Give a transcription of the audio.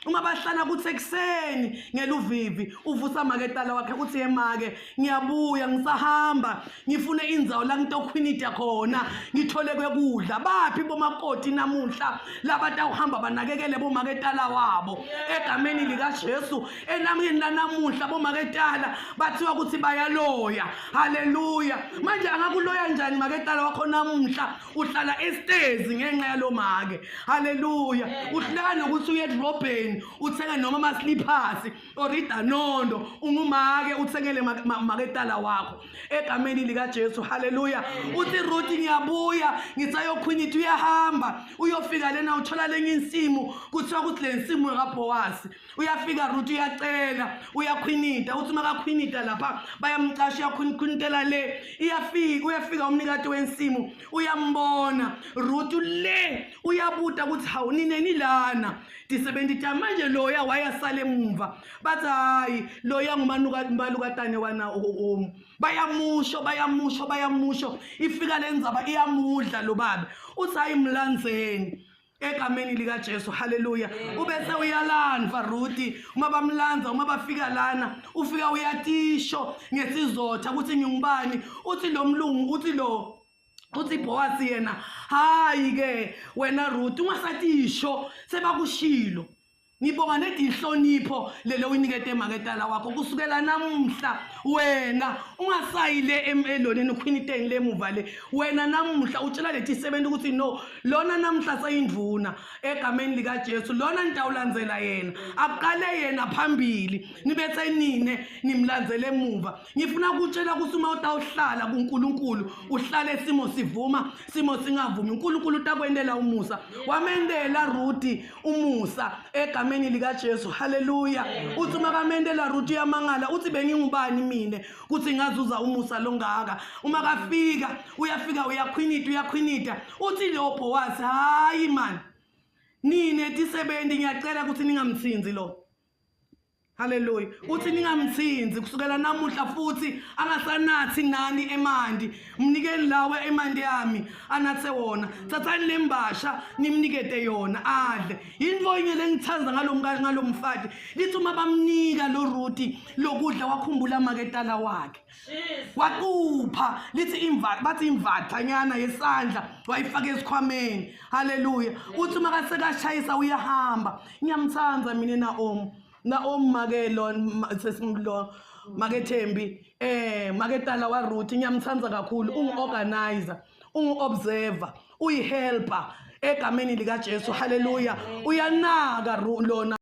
uma bahlala kuthi ekseni ngeluvivi uvusa maketala wakhe uthi emake ngiyabuya ngisahamba ngifune indzawo la ngitokhwinita khona ngithole kwekudla baphi bomakoti namuhla labatawuhamba banakekele bomaketala wabo egameni likaJesu enamini lanamuhla bomaketala bathiwa ukuthi bayaloya haleluya manje angakuloya njani maketala wakho namuhla uhlala estezi ngenxa yalo make haleluya uhlala nokuthi uye edrobheni uthenge noma ama slippers orida nondo ungumake uthengele maketala wakho egameni likaJesu haleluya uthi Ruth ngiyabuya ngisayokhwinita uyahamba uyofika lena uthola lenye insimu kuthiwa ukuthi lensimu kaBoaz uyafika Ruth uyacela uyakhwinita uthi makakhwinita lapha bayamcasha yakhwinitela le uyafika umnikati wensimu uyambona Ruth le uyabuta ukuthi hawunineni lana disebenzita manje loya wayasala emuva bathi hayi loya ngumalukatane wana bayamusho ifika lenzaba iyamudla lo baba uthi hayi mlanzeni egameni likaJesu haleluya ubese uyalanva Ruth uma bamlanza uma bafika lana ufika uyatisho ngesizotha ukuthi ngingubani uthi lo mlungu uthi Boaz yena hayi ke wena Ruth ungasatisho sebakushilo ngibonga nethi inhlonipho lelo uyinikete maketala wakho kusukela namhla wena ungasayile eloneni ukhwiniteni lemuva le wena namhla utshela lethi sebenza ukuthi no lona namhla sayindvuna egameni likaJesu lona nitawulandzela yena aqale yena phambili nibethe nine nimlandzele emuva ngifuna ukutshela ukuthi uma utawuhlala kuNkulunkulu uhlale simo sivuma simo singavumi uNkulunkulu utakwendela umusa wamendela Ruth umusa egameni likaJesu haleluya uthi makamendela Ruth yamangala uthi bengingubani mina kuthi ngazuza umusa longaka uma kafika uyafika uyakhwinita uthi lo Boaz hayi man nine tisebenzi ngiyacela ukuthi ningamthinzi lo haleluya uthi ningamthinzi kusukela namuhla futhi angasanathi nani emandi mnikeni lawe emandi yami anathe wona thathani lembasha nimnikete yona adle into enye lengithanza ngalomfati lithi uma bamnika lo Ruth lokudla wakhumbula maketala wakhe waqupha lithi bathi imvathanyana yesandla wayifaka esikhwameni haleluya uthi makasekashayisa uyahamba ngiyamthanza mina Naomi makelo sesimlo makethembi maketala wa Ruth ngiyamthanza kakhulu ungiorganizer ungiobserver uyihelper egameni likaJesu haleluya uyanaka lona